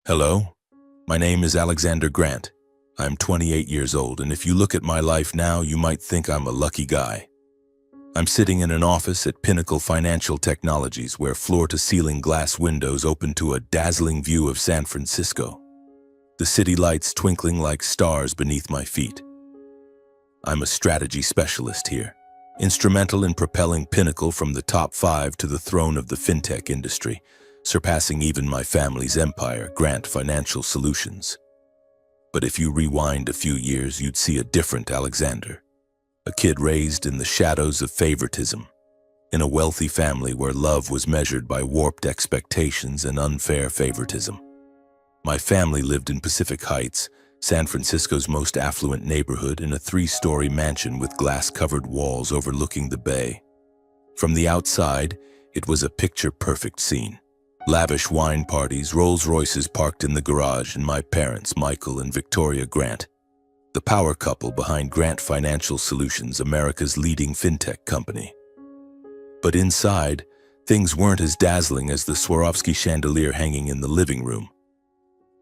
Hello, my name is Alexander Grant. I'm 28 years old, and if you look at my life now, you might think I'm a lucky guy. I'm sitting in an office at Pinnacle Financial Technologies where floor-to-ceiling glass windows open to a dazzling view of San Francisco, the city lights twinkling like stars beneath my feet. I'm a strategy specialist here, instrumental in propelling Pinnacle from the top 5 to the throne of the fintech industry, surpassing even my family's empire, Grant Financial Solutions. But if you rewind a few years, you'd see a different Alexander. A kid raised in the shadows of favoritism, in a wealthy family where love was measured by warped expectations and unfair favoritism. My family lived in Pacific Heights, San Francisco's most affluent neighborhood, in a 3-story mansion with glass-covered walls overlooking the bay. From the outside, it was a picture-perfect scene. Lavish wine parties, Rolls-Royces parked in the garage, and my parents, Michael and Victoria Grant, the power couple behind Grant Financial Solutions, America's leading fintech company. But inside, things weren't as dazzling as the Swarovski chandelier hanging in the living room.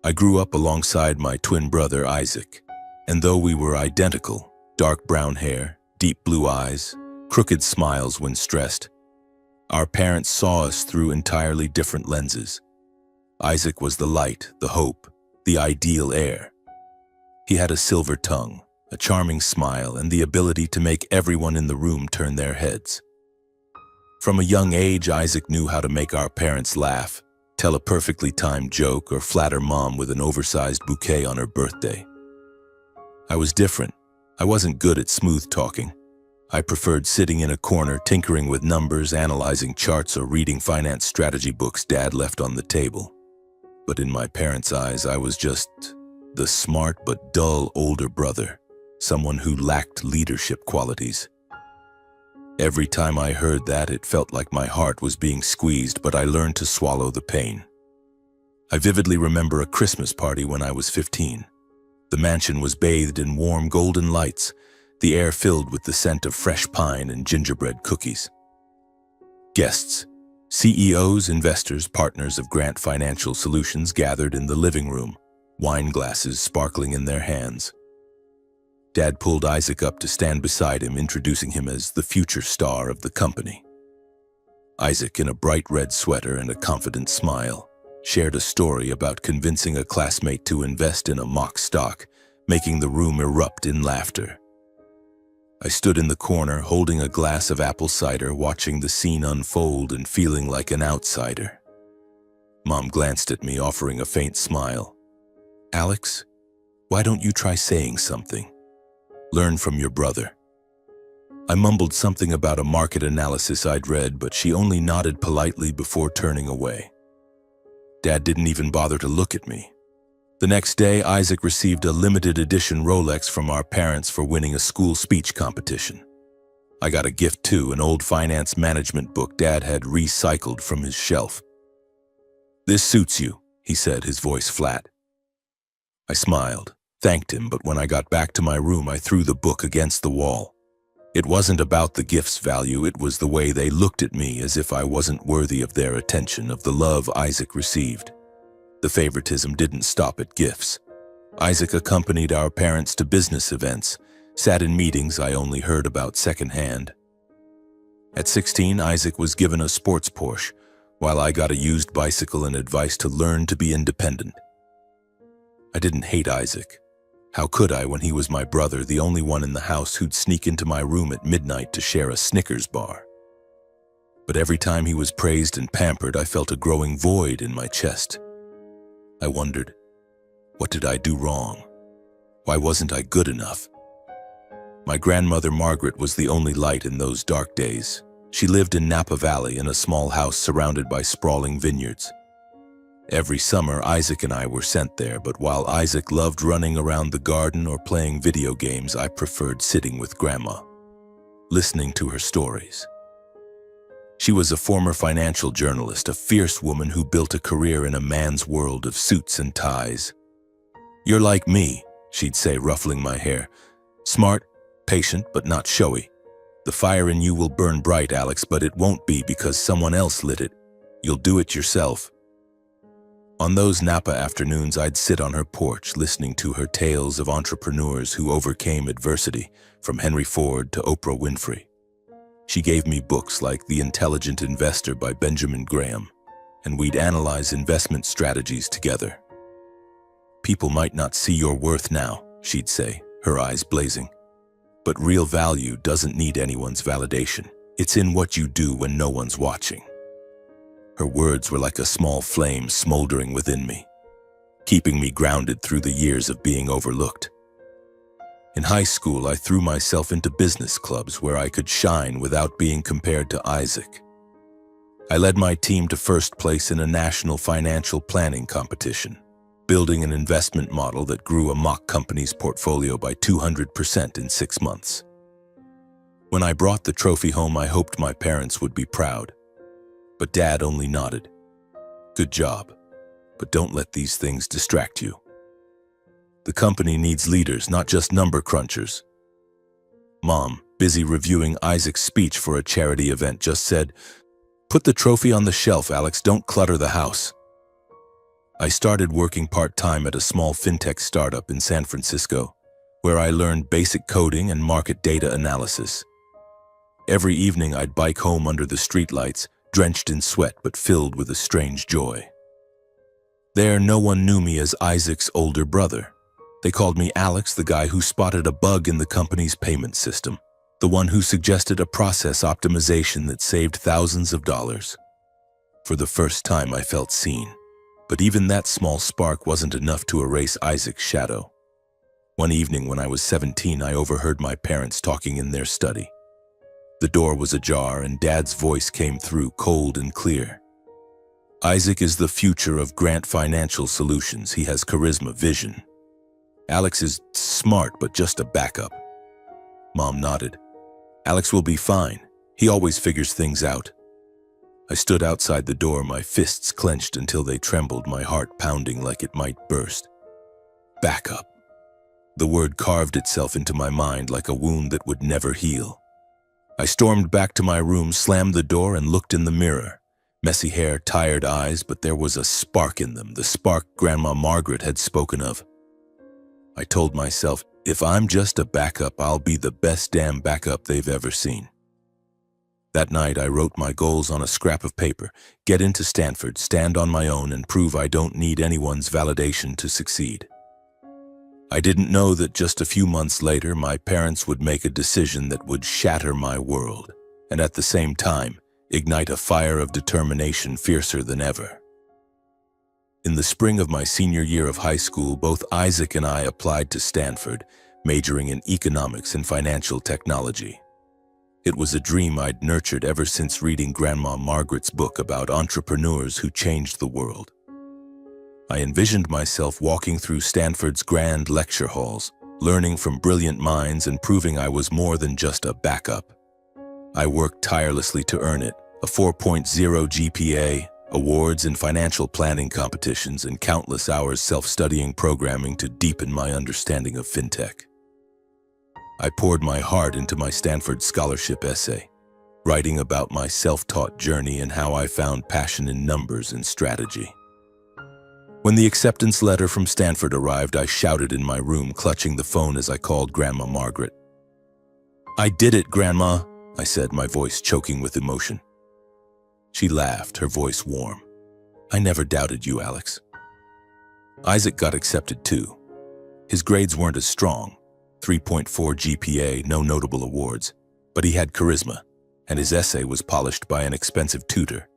I grew up alongside my twin brother, Isaac, and though we were identical, dark brown hair, deep blue eyes, crooked smiles when stressed, our parents saw us through entirely different lenses. Isaac was the light, the hope, the ideal heir. He had a silver tongue, a charming smile, and the ability to make everyone in the room turn their heads. From a young age, Isaac knew how to make our parents laugh, tell a perfectly timed joke, or flatter mom with an oversized bouquet on her birthday. I was different. I wasn't good at smooth talking. I preferred sitting in a corner, tinkering with numbers, analyzing charts, or reading finance strategy books Dad left on the table. But in my parents' eyes, I was just the smart but dull older brother, someone who lacked leadership qualities. Every time I heard that, it felt like my heart was being squeezed, but I learned to swallow the pain. I vividly remember a Christmas party when I was 15. The mansion was bathed in warm golden lights, the air filled with the scent of fresh pine and gingerbread cookies. Guests, CEOs, investors, partners of Grant Financial Solutions gathered in the living room, wine glasses sparkling in their hands. Dad pulled Isaac up to stand beside him, introducing him as the future star of the company. Isaac, in a bright red sweater and a confident smile, shared a story about convincing a classmate to invest in a mock stock, making the room erupt in laughter. I stood in the corner, holding a glass of apple cider, watching the scene unfold and feeling like an outsider. Mom glanced at me, offering a faint smile. "Alex, why don't you try saying something? Learn from your brother." I mumbled something about a market analysis I'd read, but she only nodded politely before turning away. Dad didn't even bother to look at me. The next day, Isaac received a limited edition Rolex from our parents for winning a school speech competition. I got a gift too, an old finance management book Dad had recycled from his shelf. "This suits you," he said, his voice flat. I smiled, thanked him, but when I got back to my room, I threw the book against the wall. It wasn't about the gift's value, it was the way they looked at me, as if I wasn't worthy of their attention, of the love Isaac received. The favoritism didn't stop at gifts. Isaac accompanied our parents to business events, sat in meetings I only heard about secondhand. At 16, Isaac was given a sports Porsche, while I got a used bicycle and advice to learn to be independent. I didn't hate Isaac. How could I when he was my brother, the only one in the house who'd sneak into my room at midnight to share a Snickers bar? But every time he was praised and pampered, I felt a growing void in my chest. I wondered, what did I do wrong? Why wasn't I good enough? My grandmother Margaret was the only light in those dark days. She lived in Napa Valley in a small house surrounded by sprawling vineyards. Every summer, Isaac and I were sent there, but while Isaac loved running around the garden or playing video games, I preferred sitting with Grandma, listening to her stories. She was a former financial journalist, a fierce woman who built a career in a man's world of suits and ties. "You're like me," she'd say, ruffling my hair. "Smart, patient, but not showy. The fire in you will burn bright, Alex, but it won't be because someone else lit it. You'll do it yourself." On those Napa afternoons, I'd sit on her porch listening to her tales of entrepreneurs who overcame adversity, from Henry Ford to Oprah Winfrey. She gave me books like The Intelligent Investor by Benjamin Graham, and we'd analyze investment strategies together. "People might not see your worth now," she'd say, her eyes blazing. "But real value doesn't need anyone's validation. It's in what you do when no one's watching." Her words were like a small flame smoldering within me, keeping me grounded through the years of being overlooked. In high school, I threw myself into business clubs where I could shine without being compared to Isaac. I led my team to first place in a national financial planning competition, building an investment model that grew a mock company's portfolio by 200% in 6 months. When I brought the trophy home, I hoped my parents would be proud. But Dad only nodded. "Good job, but don't let these things distract you. The company needs leaders, not just number crunchers." Mom, busy reviewing Isaac's speech for a charity event, just said, "Put the trophy on the shelf, Alex. Don't clutter the house." I started working part-time at a small fintech startup in San Francisco, where I learned basic coding and market data analysis. Every evening, I'd bike home under the streetlights, drenched in sweat but filled with a strange joy. There, no one knew me as Isaac's older brother. They called me Alex, the guy who spotted a bug in the company's payment system, the one who suggested a process optimization that saved thousands of dollars. For the first time, I felt seen, but even that small spark wasn't enough to erase Isaac's shadow. One evening when I was 17, I overheard my parents talking in their study. The door was ajar and Dad's voice came through cold and clear. "Isaac is the future of Grant Financial Solutions. He has charisma, vision. Alex is smart, but just a backup." Mom nodded. "Alex will be fine. He always figures things out." I stood outside the door, my fists clenched until they trembled, my heart pounding like it might burst. Backup. The word carved itself into my mind like a wound that would never heal. I stormed back to my room, slammed the door, and looked in the mirror. Messy hair, tired eyes, but there was a spark in them, the spark Grandma Margaret had spoken of. I told myself, if I'm just a backup, I'll be the best damn backup they've ever seen. That night, I wrote my goals on a scrap of paper: get into Stanford, stand on my own, and prove I don't need anyone's validation to succeed. I didn't know that just a few months later, my parents would make a decision that would shatter my world, and at the same time, ignite a fire of determination fiercer than ever. In the spring of my senior year of high school, both Isaac and I applied to Stanford, majoring in economics and financial technology. It was a dream I'd nurtured ever since reading Grandma Margaret's book about entrepreneurs who changed the world. I envisioned myself walking through Stanford's grand lecture halls, learning from brilliant minds and proving I was more than just a backup. I worked tirelessly to earn it: a 4.0 GPA, awards in financial planning competitions, and countless hours self-studying programming to deepen my understanding of fintech. I poured my heart into my Stanford scholarship essay, writing about my self-taught journey and how I found passion in numbers and strategy. When the acceptance letter from Stanford arrived, I shouted in my room, clutching the phone as I called Grandma Margaret. "I did it, Grandma," I said, my voice choking with emotion. She laughed, her voice warm. "I never doubted you, Alex." Isaac got accepted too. His grades weren't as strong, 3.4 GPA, no notable awards, but he had charisma, and his essay was polished by an expensive tutor.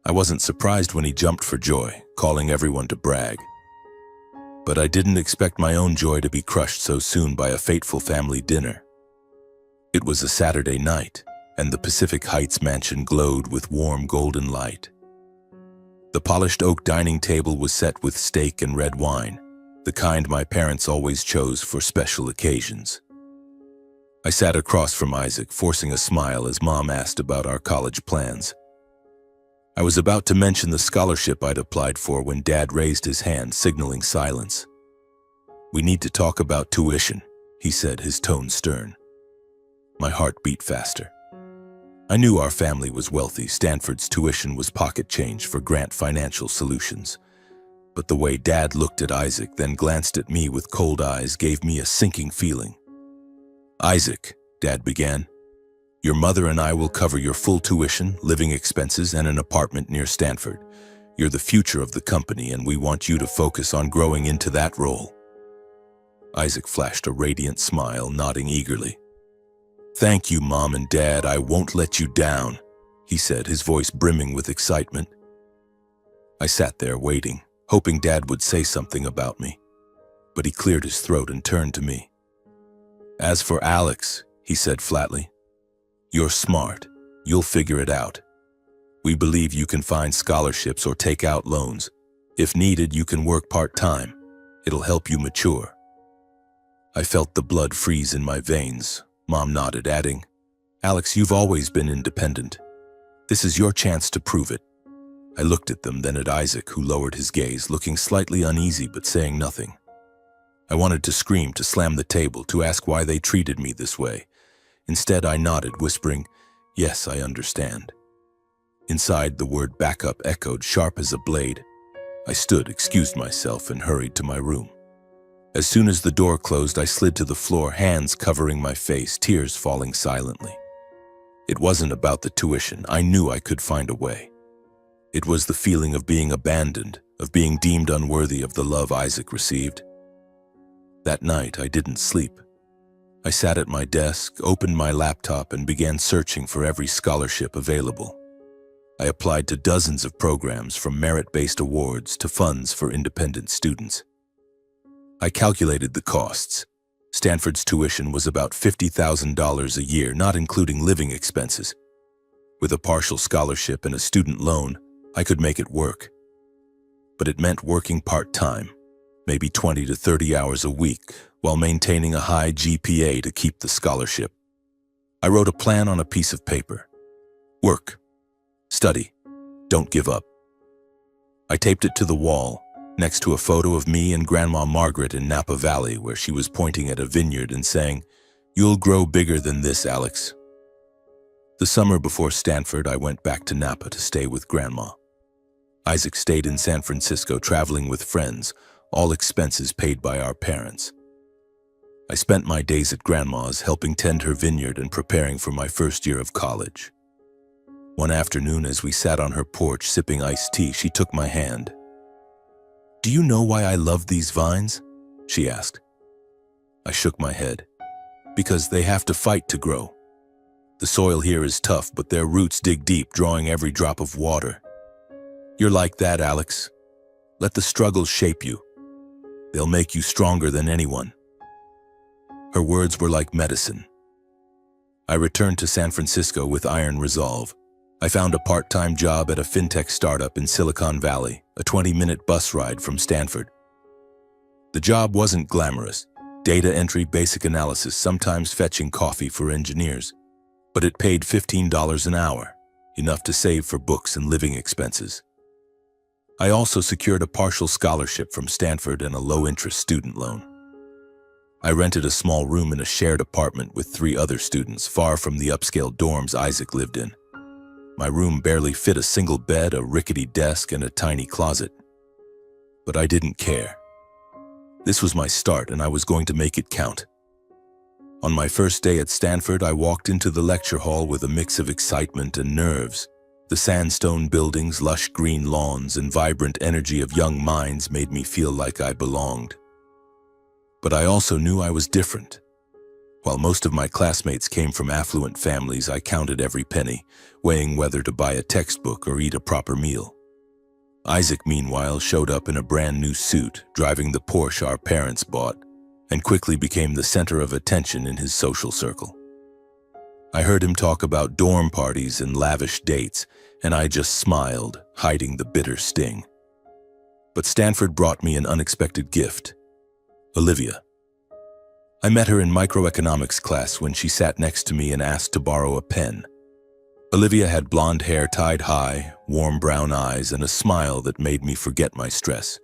I wasn't surprised when he jumped for joy, calling everyone to brag. But I didn't expect my own joy to be crushed so soon by a fateful family dinner. It was a Saturday night, and the Pacific Heights mansion glowed with warm golden light. The polished oak dining table was set with steak and red wine, the kind my parents always chose for special occasions. I sat across from Isaac, forcing a smile as Mom asked about our college plans. I was about to mention the scholarship I'd applied for when Dad raised his hand, signaling silence. "We need to talk about tuition," he said, his tone stern. My heart beat faster. I knew our family was wealthy. Stanford's tuition was pocket change for Grant Financial Solutions, But the way Dad looked at Isaac, then glanced at me with cold eyes, gave me a sinking feeling. "Isaac," Dad began, "your mother and I will cover your full tuition, living expenses, and an apartment near Stanford. You're the future of the company, and we want you to focus on growing into that role." Isaac flashed a radiant smile, nodding eagerly. "Thank you, Mom and Dad. I won't let you down," he said, his voice brimming with excitement. I sat there waiting, hoping Dad would say something about me. But he cleared his throat and turned to me. "As for Alex," he said flatly, "you're smart. You'll figure it out. We believe you can find scholarships or take out loans. If needed, you can work part-time. It'll help you mature." I felt the blood freeze in my veins. Mom nodded, adding, "Alex, you've always been independent. This is your chance to prove it." I looked at them, then at Isaac, who lowered his gaze, looking slightly uneasy but saying nothing. I wanted to scream, to slam the table, to ask why they treated me this way. Instead, I nodded, whispering, "Yes, I understand." Inside, the word backup echoed sharp as a blade. I stood, excused myself, and hurried to my room. As soon as the door closed, I slid to the floor, hands covering my face, tears falling silently. It wasn't about the tuition. I knew I could find a way. It was the feeling of being abandoned, of being deemed unworthy of the love Isaac received. That night, I didn't sleep. I sat at my desk, opened my laptop, and began searching for every scholarship available. I applied to dozens of programs, from merit-based awards to funds for independent students. I calculated the costs. Stanford's tuition was about $50,000 a year, not including living expenses. With a partial scholarship and a student loan, I could make it work. But it meant working part-time, maybe 20 to 30 hours a week, while maintaining a high GPA to keep the scholarship. I wrote a plan on a piece of paper. Work. Study. Don't give up. I taped it to the wall, next to a photo of me and Grandma Margaret in Napa Valley, where she was pointing at a vineyard and saying, "You'll grow bigger than this, Alex." The summer before Stanford, I went back to Napa to stay with Grandma. Isaac stayed in San Francisco, traveling with friends, all expenses paid by our parents. I spent my days at Grandma's, helping tend her vineyard and preparing for my first year of college. One afternoon, as we sat on her porch sipping iced tea, she took my hand. "Do you know why I love these vines?" she asked. I shook my head. "Because they have to fight to grow. The soil here is tough, but their roots dig deep, drawing every drop of water. You're like that, Alex. Let the struggles shape you. They'll make you stronger than anyone." Her words were like medicine. I returned to San Francisco with iron resolve. I found a part-time job at a fintech startup in Silicon Valley, a 20-minute bus ride from Stanford. The job wasn't glamorous. Data entry, basic analysis, sometimes fetching coffee for engineers. But it paid $15 an hour, enough to save for books and living expenses. I also secured a partial scholarship from Stanford and a low-interest student loan. I rented a small room in a shared apartment with 3 other students, far from the upscale dorms Isaac lived in. My room barely fit a single bed, a rickety desk, and a tiny closet. But I didn't care. This was my start, and I was going to make it count. On my first day at Stanford, I walked into the lecture hall with a mix of excitement and nerves. The sandstone buildings, lush green lawns, and vibrant energy of young minds made me feel like I belonged. But I also knew I was different. While most of my classmates came from affluent families, I counted every penny, weighing whether to buy a textbook or eat a proper meal. Isaac, meanwhile, showed up in a brand new suit, driving the Porsche our parents bought, and quickly became the center of attention in his social circle. I heard him talk about dorm parties and lavish dates, and I just smiled, hiding the bitter sting. But Stanford brought me an unexpected gift: Olivia. I met her in microeconomics class when she sat next to me and asked to borrow a pen. Olivia had blonde hair tied high, warm brown eyes, and a smile that made me forget my stress.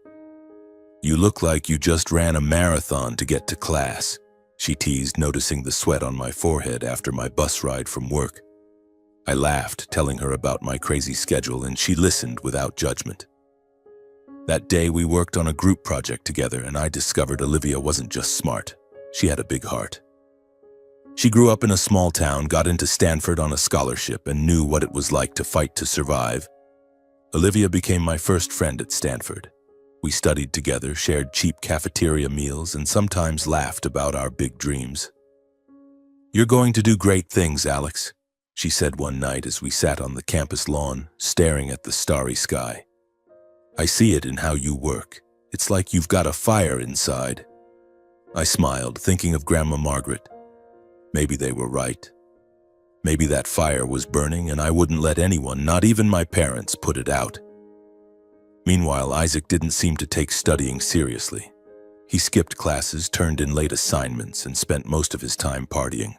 "You look like you just ran a marathon to get to class," she teased, noticing the sweat on my forehead after my bus ride from work. I laughed, telling her about my crazy schedule, and she listened without judgment. That day we worked on a group project together and I discovered Olivia wasn't just smart. She had a big heart. She grew up in a small town, got into Stanford on a scholarship, and knew what it was like to fight to survive. Olivia became my first friend at Stanford. We studied together, shared cheap cafeteria meals, and sometimes laughed about our big dreams. "You're going to do great things, Alex," she said one night as we sat on the campus lawn, staring at the starry sky. "I see it in how you work. It's like you've got a fire inside." I smiled, thinking of Grandma Margaret. Maybe they were right. Maybe that fire was burning and I wouldn't let anyone, not even my parents, put it out. Meanwhile, Isaac didn't seem to take studying seriously. He skipped classes, turned in late assignments, and spent most of his time partying.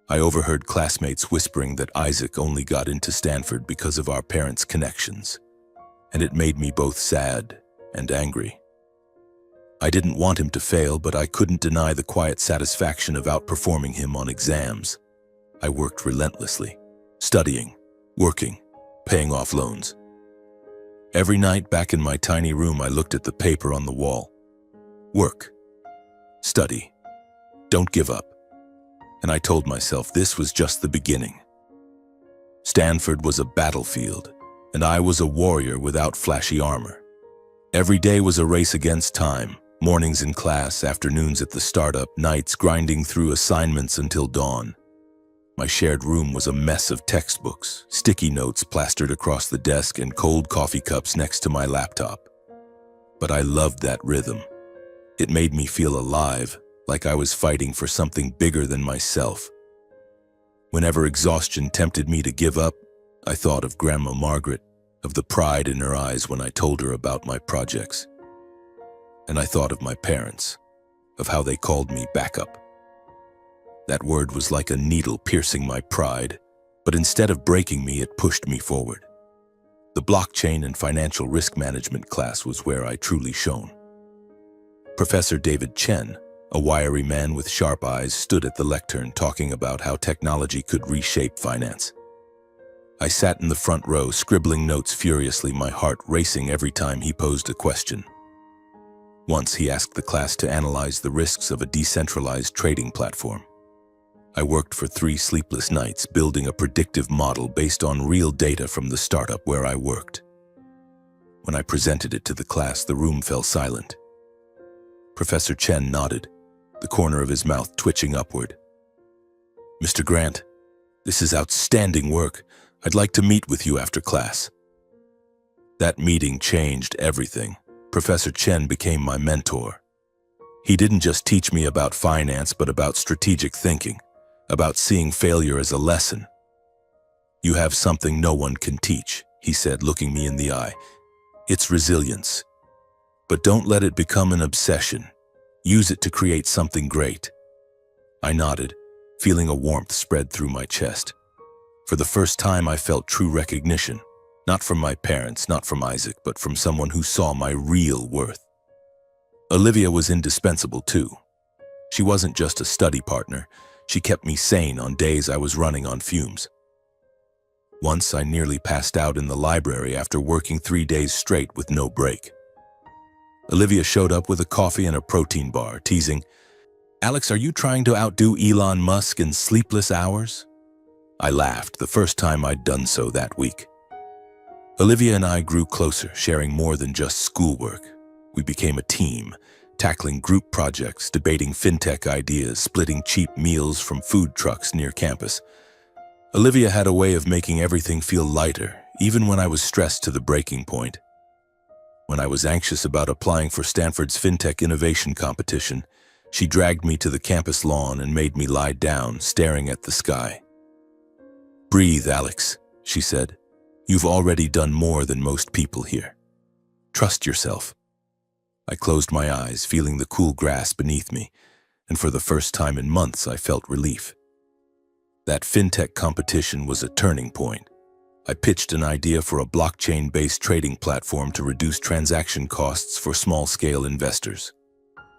I overheard classmates whispering that Isaac only got into Stanford because of our parents' connections, and it made me both sad and angry. I didn't want him to fail, but I couldn't deny the quiet satisfaction of outperforming him on exams. I worked relentlessly, studying, working, paying off loans. Every night back in my tiny room, I looked at the paper on the wall. Work. Study. Don't give up. And I told myself this was just the beginning. Stanford was a battlefield, and I was a warrior without flashy armor. Every day was a race against time, mornings in class, afternoons at the startup, nights grinding through assignments until dawn. My shared room was a mess of textbooks, sticky notes plastered across the desk, and cold coffee cups next to my laptop. But I loved that rhythm. It made me feel alive, like I was fighting for something bigger than myself. Whenever exhaustion tempted me to give up, I thought of Grandma Margaret, of the pride in her eyes when I told her about my projects. And I thought of my parents, of how they called me backup. That word was like a needle piercing my pride, but instead of breaking me, it pushed me forward. The blockchain and financial risk management class was where I truly shone. Professor David Chen, a wiry man with sharp eyes, stood at the lectern talking about how technology could reshape finance. I sat in the front row, scribbling notes furiously, my heart racing every time he posed a question. Once he asked the class to analyze the risks of a decentralized trading platform. I worked for 3 sleepless nights building a predictive model based on real data from the startup where I worked. When I presented it to the class, the room fell silent. Professor Chen nodded, the corner of his mouth twitching upward. "Mr. Grant, this is outstanding work. I'd like to meet with you after class." That meeting changed everything. Professor Chen became my mentor. He didn't just teach me about finance, but about strategic thinking, about seeing failure as a lesson. "You have something no one can teach," he said, looking me in the eye. "It's resilience. But don't let it become an obsession. Use it to create something great." I nodded, feeling a warmth spread through my chest. For the first time, I felt true recognition, not from my parents, not from Isaac, but from someone who saw my real worth. Olivia was indispensable too. She wasn't just a study partner. She kept me sane on days I was running on fumes. Once I nearly passed out in the library after working 3 days straight with no break. Olivia showed up with a coffee and a protein bar, teasing, "Alex, are you trying to outdo Elon Musk in sleepless hours?" I laughed, the first time I'd done so that week. Olivia and I grew closer, sharing more than just schoolwork. We became a team, tackling group projects, debating fintech ideas, splitting cheap meals from food trucks near campus. Olivia had a way of making everything feel lighter, even when I was stressed to the breaking point. When I was anxious about applying for Stanford's fintech innovation competition, she dragged me to the campus lawn and made me lie down, staring at the sky. "Breathe, Alex," she said. "You've already done more than most people here. Trust yourself." I closed my eyes, feeling the cool grass beneath me, and for the first time in months I felt relief. That fintech competition was a turning point. I pitched an idea for a blockchain-based trading platform to reduce transaction costs for small-scale investors.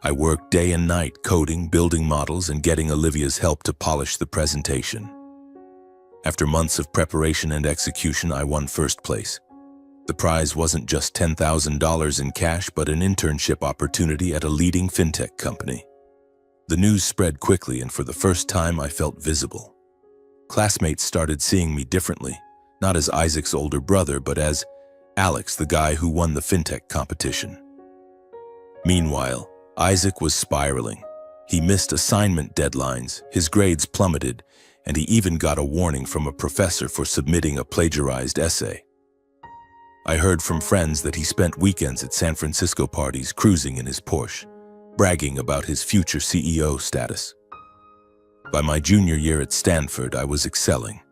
I worked day and night coding, building models, and getting Olivia's help to polish the presentation. After months of preparation and execution, I won first place. The prize wasn't just $10,000 in cash, but an internship opportunity at a leading fintech company. The news spread quickly, and for the first time I felt visible. Classmates started seeing me differently, not as Isaac's older brother, but as Alex, the guy who won the fintech competition. Meanwhile, Isaac was spiraling. He missed assignment deadlines, his grades plummeted, and he even got a warning from a professor for submitting a plagiarized essay. I heard from friends that he spent weekends at San Francisco parties cruising in his Porsche, bragging about his future CEO status. By my junior year at Stanford, I was excelling.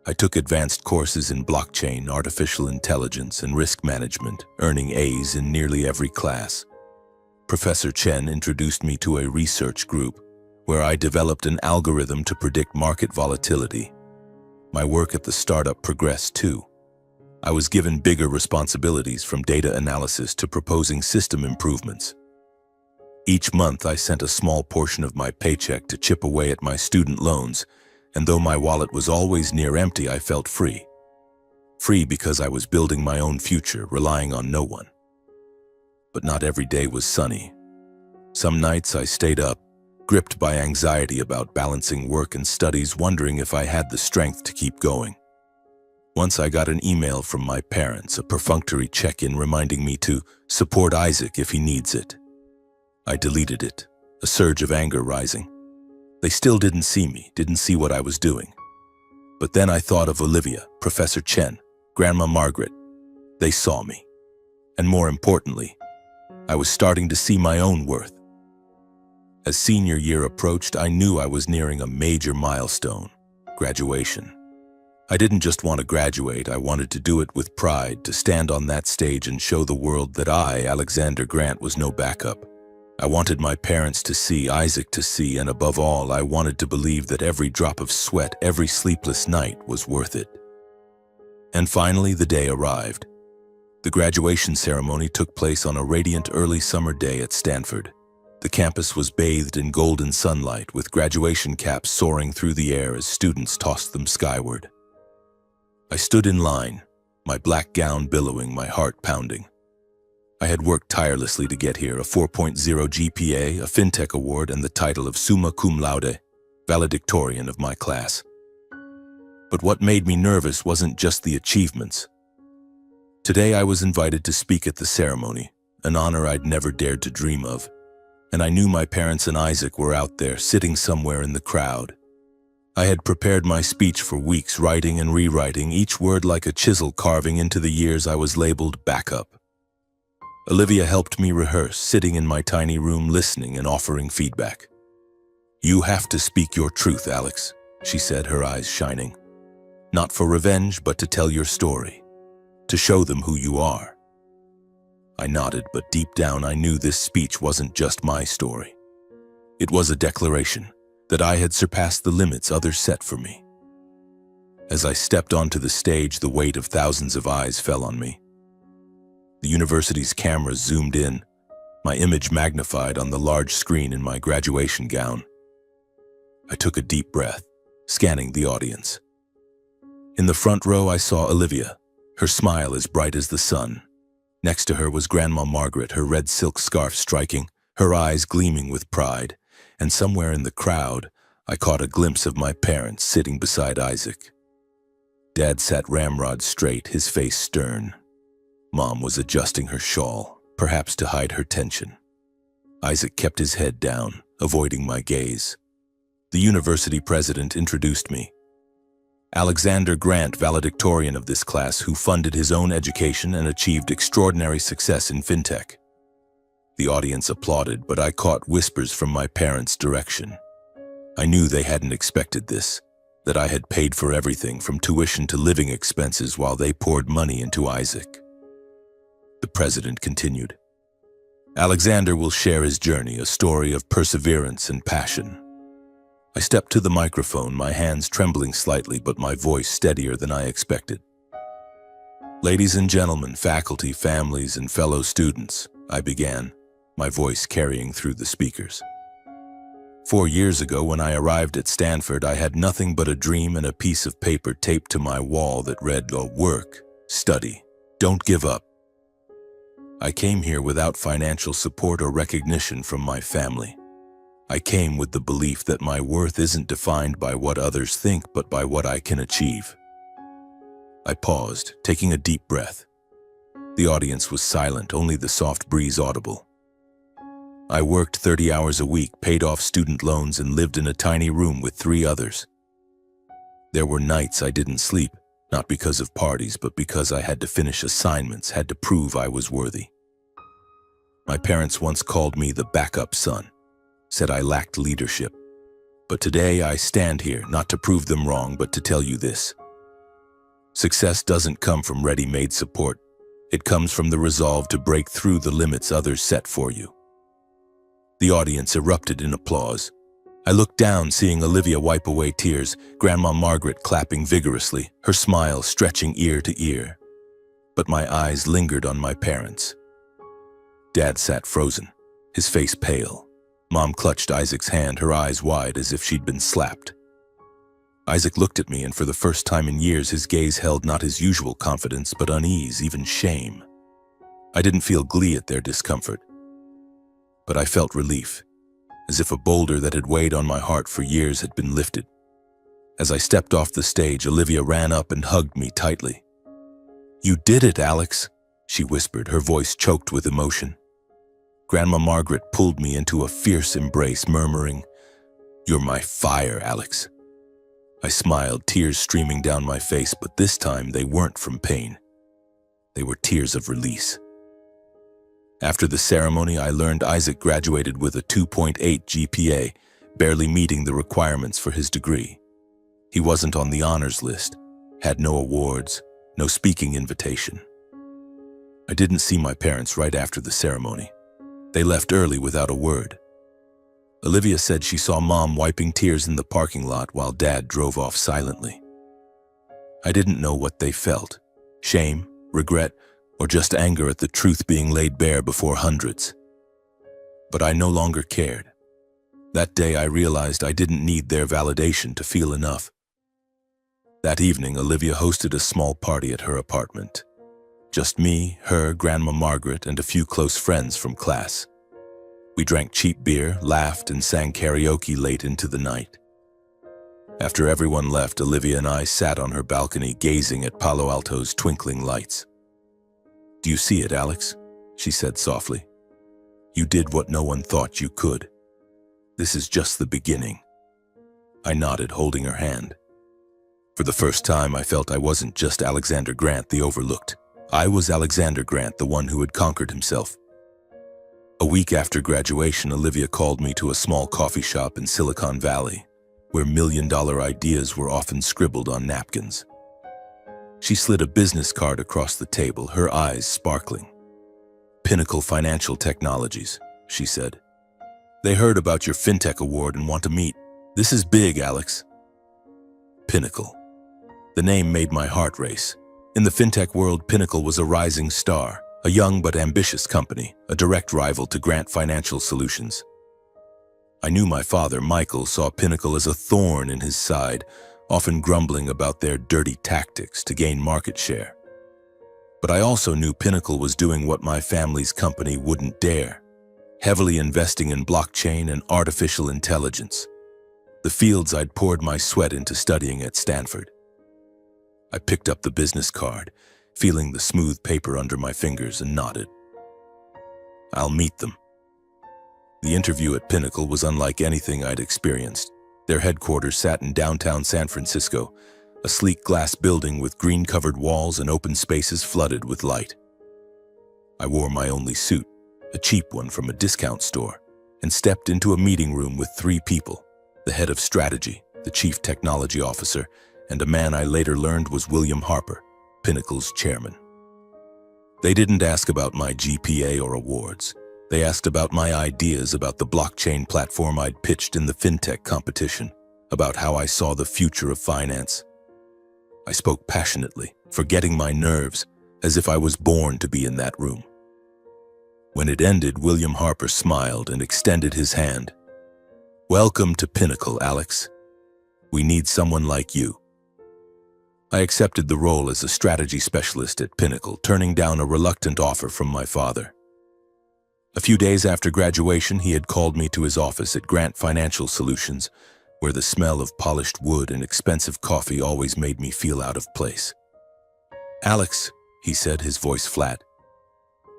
I took advanced courses in blockchain, artificial intelligence, and risk management, earning A's in nearly every class. Professor Chen introduced me to a research group where I developed an algorithm to predict market volatility. My work at the startup progressed too. I was given bigger responsibilities, from data analysis to proposing system improvements. Each month, I sent a small portion of my paycheck to chip away at my student loans, and though my wallet was always near empty, I felt free. Free because I was building my own future, relying on no one. But not every day was sunny. Some nights I stayed up, gripped by anxiety about balancing work and studies, wondering if I had the strength to keep going. Once I got an email from my parents, a perfunctory check-in reminding me to support Isaac if he needs it. I deleted it, a surge of anger rising. They still didn't see me, didn't see what I was doing. But then I thought of Olivia, Professor Chen, Grandma Margaret. They saw me. And more importantly, I was starting to see my own worth. As senior year approached, I knew I was nearing a major milestone: graduation. I didn't just want to graduate, I wanted to do it with pride, to stand on that stage and show the world that I, Alexander Grant, was no backup. I wanted my parents to see, Isaac to see, and above all, I wanted to believe that every drop of sweat, every sleepless night was worth it. And finally, the day arrived. The graduation ceremony took place on a radiant early summer day at Stanford. The campus was bathed in golden sunlight, with graduation caps soaring through the air as students tossed them skyward. I stood in line, my black gown billowing, my heart pounding. I had worked tirelessly to get here: a 4.0 GPA, a fintech award, and the title of summa cum laude, valedictorian of my class. But what made me nervous wasn't just the achievements. Today I was invited to speak at the ceremony, an honor I'd never dared to dream of. And I knew my parents and Isaac were out there, sitting somewhere in the crowd. I had prepared my speech for weeks, writing and rewriting, each word like a chisel carving into the years I was labeled backup. Olivia helped me rehearse, sitting in my tiny room, listening and offering feedback. "You have to speak your truth, Alex," she said, her eyes shining. "Not for revenge, but to tell your story, to show them who you are." I nodded, but deep down I knew this speech wasn't just my story. It was a declaration that I had surpassed the limits others set for me. As I stepped onto the stage, the weight of thousands of eyes fell on me. The university's cameras zoomed in, my image magnified on the large screen in my graduation gown. I took a deep breath, scanning the audience. In the front row, I saw Olivia, her smile as bright as the sun. Next to her was Grandma Margaret, her red silk scarf striking, her eyes gleaming with pride. And somewhere in the crowd, I caught a glimpse of my parents sitting beside Isaac. Dad sat ramrod straight, his face stern. Mom was adjusting her shawl, perhaps to hide her tension. Isaac kept his head down, avoiding my gaze. The university president introduced me. Alexander Grant, valedictorian of this class, who funded his own education and achieved extraordinary success in fintech. The audience applauded, but I caught whispers from my parents' direction. I knew they hadn't expected this, that I had paid for everything from tuition to living expenses while they poured money into Isaac. The president continued. "Alexander will share his journey, a story of perseverance and passion." I stepped to the microphone, my hands trembling slightly, but my voice steadier than I expected. "Ladies and gentlemen, faculty, families, and fellow students," I began, my voice carrying through the speakers. 4 years ago, when I arrived at Stanford, I had nothing but a dream and a piece of paper taped to my wall that read, "Work, study, Don't give up. I came here without financial support or recognition from my family. I came with the belief that my worth isn't defined by what others think, but by what I can achieve. I paused, taking a deep breath. The audience was silent, only the soft breeze audible. I worked 30 hours a week, paid off student loans, and lived in a tiny room with 3 others. There were nights I didn't sleep, not because of parties, but because I had to finish assignments, had to prove I was worthy. My parents once called me the backup son, said I lacked leadership. But today I stand here, not to prove them wrong, but to tell you this. Success doesn't come from ready-made support. It comes from the resolve to break through the limits others set for you. The audience erupted in applause. I looked down, seeing Olivia wipe away tears, Grandma Margaret clapping vigorously, her smile stretching ear to ear. But my eyes lingered on my parents. Dad sat frozen, his face pale. Mom clutched Isaac's hand, her eyes wide as if she'd been slapped. Isaac looked at me, and for the first time in years, his gaze held not his usual confidence, but unease, even shame. I didn't feel glee at their discomfort, but I felt relief, as if a boulder that had weighed on my heart for years had been lifted. As I stepped off the stage, Olivia ran up and hugged me tightly. "You did it, Alex," she whispered, her voice choked with emotion. Grandma Margaret pulled me into a fierce embrace, murmuring, "You're my fire, Alex." I smiled, tears streaming down my face, but this time they weren't from pain. They were tears of release. After the ceremony, I learned Isaac graduated with a 2.8 GPA, barely meeting the requirements for his degree. He wasn't on the honors list, had no awards, no speaking invitation. I didn't see my parents right after the ceremony. They left early without a word. Olivia said she saw Mom wiping tears in the parking lot while Dad drove off silently. I didn't know what they felt, shame, regret, or just anger at the truth being laid bare before hundreds. But I no longer cared. That day I realized I didn't need their validation to feel enough. That evening, Olivia hosted a small party at her apartment. Just me, her, Grandma Margaret, and a few close friends from class. We drank cheap beer, laughed, and sang karaoke late into the night. After everyone left, Olivia and I sat on her balcony gazing at Palo Alto's twinkling lights. "Do you see it, Alex?" she said softly. "You did what no one thought you could. This is just the beginning." I nodded, holding her hand. For the first time, I felt I wasn't just Alexander Grant, the overlooked. I was Alexander Grant, the one who had conquered himself. A week after graduation, Olivia called me to a small coffee shop in Silicon Valley, where million-dollar ideas were often scribbled on napkins. She slid a business card across the table, her eyes sparkling. "Pinnacle Financial Technologies," she said. "They heard about your FinTech award and want to meet. This is big, Alex." Pinnacle. The name made my heart race. In the FinTech world, Pinnacle was a rising star, a young but ambitious company, a direct rival to Grant Financial Solutions. I knew my father, Michael, saw Pinnacle as a thorn in his side, often grumbling about their dirty tactics to gain market share. But I also knew Pinnacle was doing what my family's company wouldn't dare, heavily investing in blockchain and artificial intelligence, the fields I'd poured my sweat into studying at Stanford. I picked up the business card, feeling the smooth paper under my fingers, and nodded. "I'll meet them." The interview at Pinnacle was unlike anything I'd experienced. Their headquarters sat in downtown San Francisco, a sleek glass building with green-covered walls and open spaces flooded with light. I wore my only suit, a cheap one from a discount store, and stepped into a meeting room with 3 people, the head of strategy, the chief technology officer, and a man I later learned was William Harper, Pinnacle's chairman. They didn't ask about my GPA or awards. They asked about my ideas about the blockchain platform I'd pitched in the FinTech competition, about how I saw the future of finance. I spoke passionately, forgetting my nerves, as if I was born to be in that room. When it ended, William Harper smiled and extended his hand. "Welcome to Pinnacle, Alex. We need someone like you." I accepted the role as a strategy specialist at Pinnacle, turning down a reluctant offer from my father. A few days after graduation, he had called me to his office at Grant Financial Solutions, where the smell of polished wood and expensive coffee always made me feel out of place. "Alex," he said, his voice flat,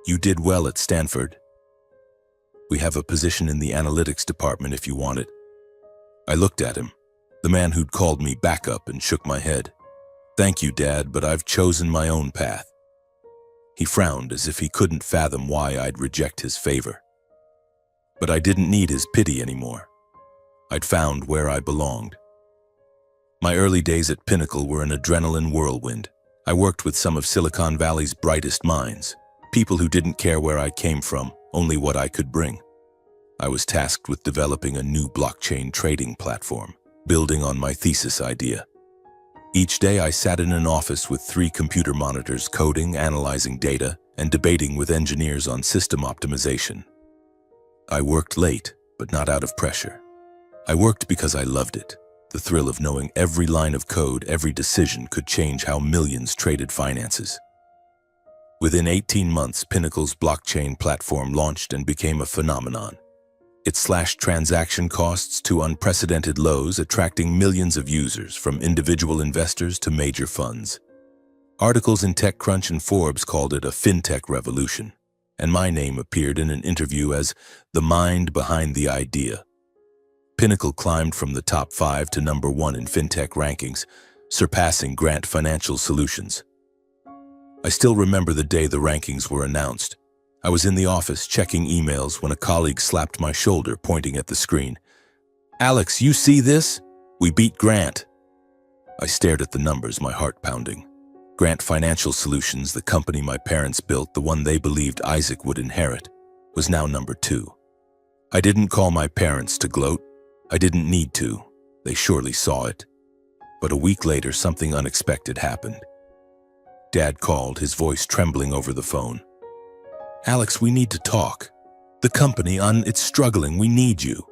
"you did well at Stanford. We have a position in the analytics department if you want it." I looked at him, the man who'd called me backup, and shook my head. "Thank you, Dad, but I've chosen my own path." He frowned as if he couldn't fathom why I'd reject his favor. But I didn't need his pity anymore. I'd found where I belonged. My early days at Pinnacle were an adrenaline whirlwind. I worked with some of Silicon Valley's brightest minds, people who didn't care where I came from, only what I could bring. I was tasked with developing a new blockchain trading platform, building on my thesis idea. Each day I sat in an office with 3 computer monitors, coding, analyzing data, and debating with engineers on system optimization. I worked late, but not out of pressure. I worked because I loved it. The thrill of knowing every line of code, every decision could change how millions traded finances. Within 18 months, Pinnacle's blockchain platform launched and became a phenomenon. It slashed transaction costs to unprecedented lows, attracting millions of users, from individual investors to major funds. Articles in TechCrunch and Forbes called it a fintech revolution, and my name appeared in an interview as the mind behind the idea. Pinnacle climbed from the top 5 to number 1 in fintech rankings, surpassing Grant Financial Solutions. I still remember the day the rankings were announced. I was in the office checking emails when a colleague slapped my shoulder, pointing at the screen. "Alex, you see this? We beat Grant." I stared at the numbers, my heart pounding. Grant Financial Solutions, the company my parents built, the one they believed Isaac would inherit, was now number 2. I didn't call my parents to gloat. I didn't need to. They surely saw it. But a week later, something unexpected happened. Dad called, his voice trembling over the phone. "Alex, we need to talk. The company, it's struggling. We need you."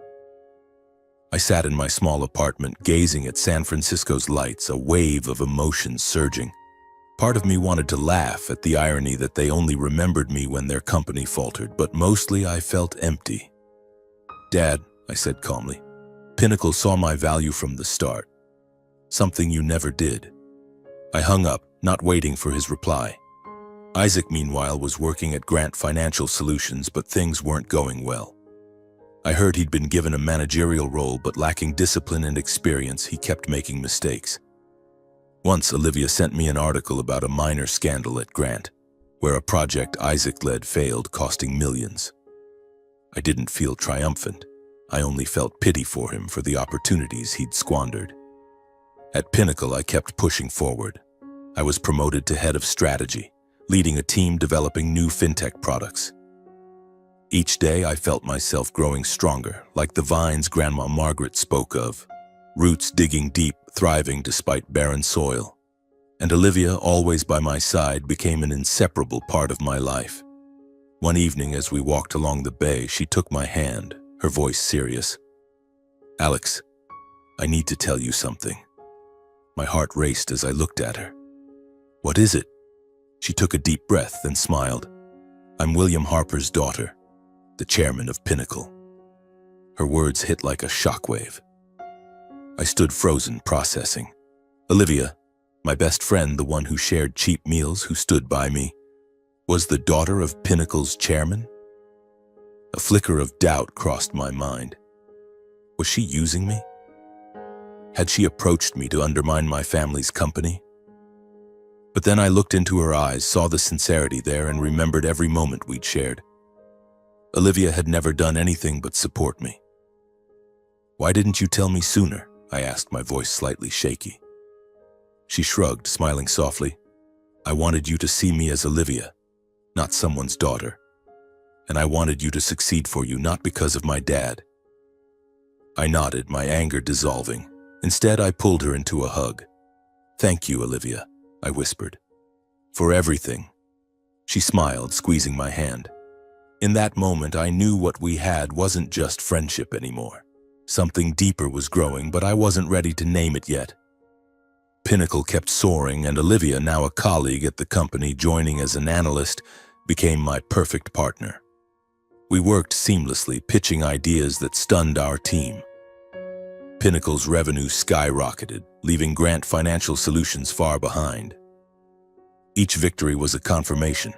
I sat in my small apartment, gazing at San Francisco's lights, a wave of emotions surging. Part of me wanted to laugh at the irony that they only remembered me when their company faltered, but mostly I felt empty. "Dad," I said calmly, "Pinnacle saw my value from the start. Something you never did." I hung up, not waiting for his reply. Isaac, meanwhile, was working at Grant Financial Solutions, but things weren't going well. I heard he'd been given a managerial role, but lacking discipline and experience, he kept making mistakes. Once, Olivia sent me an article about a minor scandal at Grant, where a project Isaac led failed, costing millions. I didn't feel triumphant. I only felt pity for him, for the opportunities he'd squandered. At Pinnacle, I kept pushing forward. I was promoted to head of strategy, leading a team developing new fintech products. Each day, I felt myself growing stronger, like the vines Grandma Margaret spoke of, roots digging deep, thriving despite barren soil. And Olivia, always by my side, became an inseparable part of my life. One evening, as we walked along the bay, she took my hand, her voice serious. "Alex, I need to tell you something." My heart raced as I looked at her. "What is it?" She took a deep breath, then smiled. "I'm William Harper's daughter, the chairman of Pinnacle." Her words hit like a shockwave. I stood frozen, processing. Olivia, my best friend, the one who shared cheap meals, who stood by me, was the daughter of Pinnacle's chairman? A flicker of doubt crossed my mind. Was she using me? Had she approached me to undermine my family's company? But then I looked into her eyes, saw the sincerity there, and remembered every moment we'd shared. Olivia had never done anything but support me. "Why didn't you tell me sooner?" I asked, my voice slightly shaky. She shrugged, smiling softly. "I wanted you to see me as Olivia, not someone's daughter. And I wanted you to succeed for you, not because of my dad." I nodded, my anger dissolving. Instead, I pulled her into a hug. "Thank you, Olivia," I whispered, "for everything." She smiled, squeezing my hand. In that moment, I knew what we had wasn't just friendship anymore. Something deeper was growing, but I wasn't ready to name it yet. Pinnacle kept soaring, and Olivia, now a colleague at the company joining as an analyst, became my perfect partner. We worked seamlessly, pitching ideas that stunned our team. Pinnacle's revenue skyrocketed, leaving Grant Financial Solutions far behind. Each victory was a confirmation.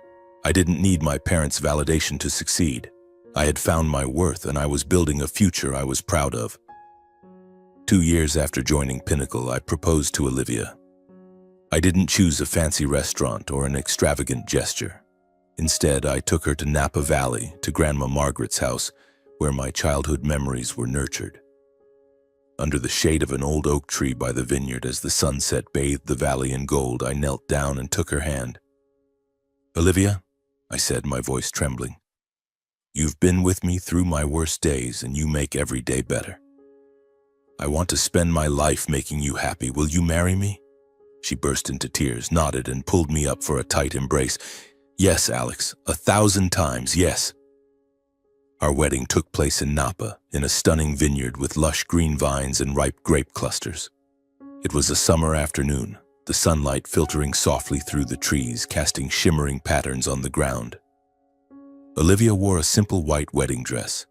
I didn't need my parents' validation to succeed. I had found my worth, and I was building a future I was proud of. 2 years after joining Pinnacle, I proposed to Olivia. I didn't choose a fancy restaurant or an extravagant gesture. Instead, I took her to Napa Valley, to Grandma Margaret's house, where my childhood memories were nurtured. Under the shade of an old oak tree by the vineyard, as the sunset bathed the valley in gold, I knelt down and took her hand. "Olivia," I said, my voice trembling, "you've been with me through my worst days, and you make every day better. I want to spend my life making you happy. Will you marry me?" She burst into tears, nodded, and pulled me up for a tight embrace. "Yes, Alex, 1,000 times, yes." Our wedding took place in Napa, in a stunning vineyard with lush green vines and ripe grape clusters. It was a summer afternoon, the sunlight filtering softly through the trees, casting shimmering patterns on the ground. Olivia wore a simple white wedding dress,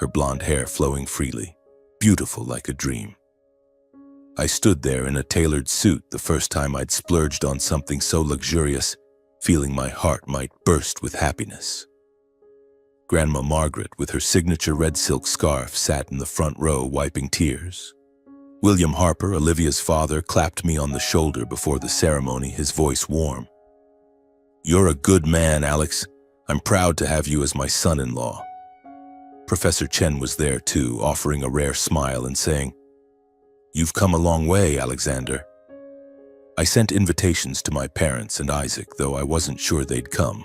her blonde hair flowing freely, beautiful like a dream. I stood there in a tailored suit, the first time I'd splurged on something so luxurious, feeling my heart might burst with happiness. Grandma Margaret, with her signature red silk scarf, sat in the front row wiping tears. William Harper, Olivia's father, clapped me on the shoulder before the ceremony, his voice warm. "You're a good man, Alex. I'm proud to have you as my son-in-law." Professor Chen was there too, offering a rare smile and saying, "You've come a long way, Alexander." I sent invitations to my parents and Isaac, though I wasn't sure they'd come.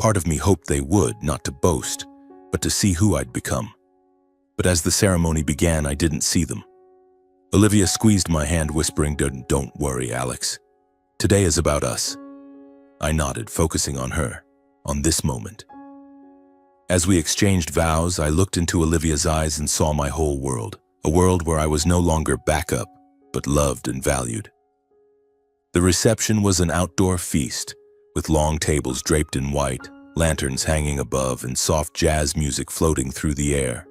Part of me hoped they would, not to boast, but to see who I'd become. But as the ceremony began, I didn't see them. Olivia squeezed my hand, whispering, "Don't worry, Alex. Today is about us." I nodded, focusing on her, on this moment. As we exchanged vows, I looked into Olivia's eyes and saw my whole world, a world where I was no longer backup, but loved and valued. The reception was an outdoor feast, with long tables draped in white, lanterns hanging above, and soft jazz music floating through the air.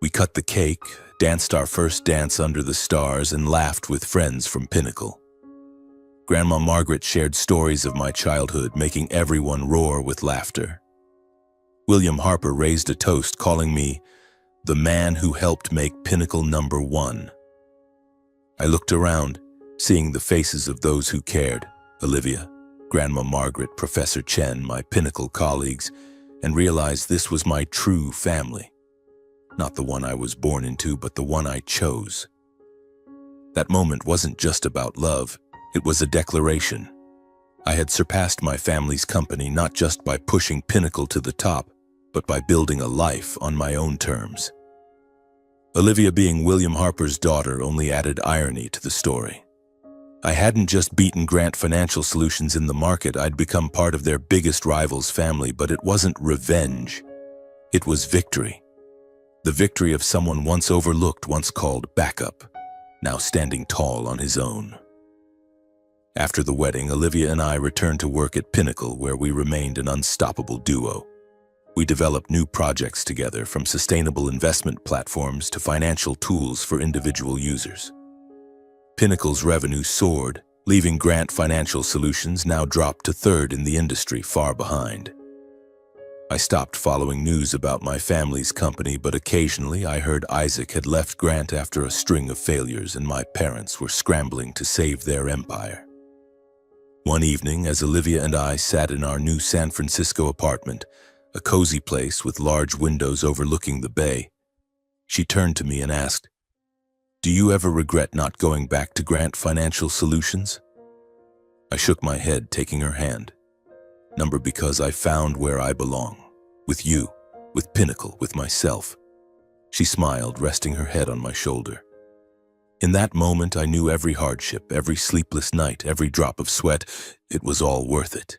We cut the cake, danced our first dance under the stars, and laughed with friends from Pinnacle. Grandma Margaret shared stories of my childhood, making everyone roar with laughter. William Harper raised a toast, calling me the man who helped make Pinnacle #1. I looked around, seeing the faces of those who cared, Olivia, Grandma Margaret, Professor Chen, my Pinnacle colleagues, and realized this was my true family. Not the one I was born into, but the one I chose. That moment wasn't just about love, it was a declaration. I had surpassed my family's company not just by pushing Pinnacle to the top, but by building a life on my own terms. Olivia being William Harper's daughter only added irony to the story. I hadn't just beaten Grant Financial Solutions in the market, I'd become part of their biggest rival's family, but it wasn't revenge. It was victory. The victory of someone once overlooked, once called backup, now standing tall on his own. After the wedding, Olivia and I returned to work at Pinnacle, where we remained an unstoppable duo. We developed new projects together, from sustainable investment platforms to financial tools for individual users. Pinnacle's revenue soared, leaving Grant Financial Solutions now dropped to third in the industry, far behind. I stopped following news about my family's company, but occasionally I heard Isaac had left Grant after a string of failures, and my parents were scrambling to save their empire. One evening, as Olivia and I sat in our new San Francisco apartment, a cozy place with large windows overlooking the bay, she turned to me and asked, "Do you ever regret not going back to Grant Financial Solutions?" I shook my head, taking her hand. "Number, because I found where I belong. With you, with Pinnacle, with myself." She smiled, resting her head on my shoulder. In that moment, I knew every hardship, every sleepless night, every drop of sweat, it was all worth it.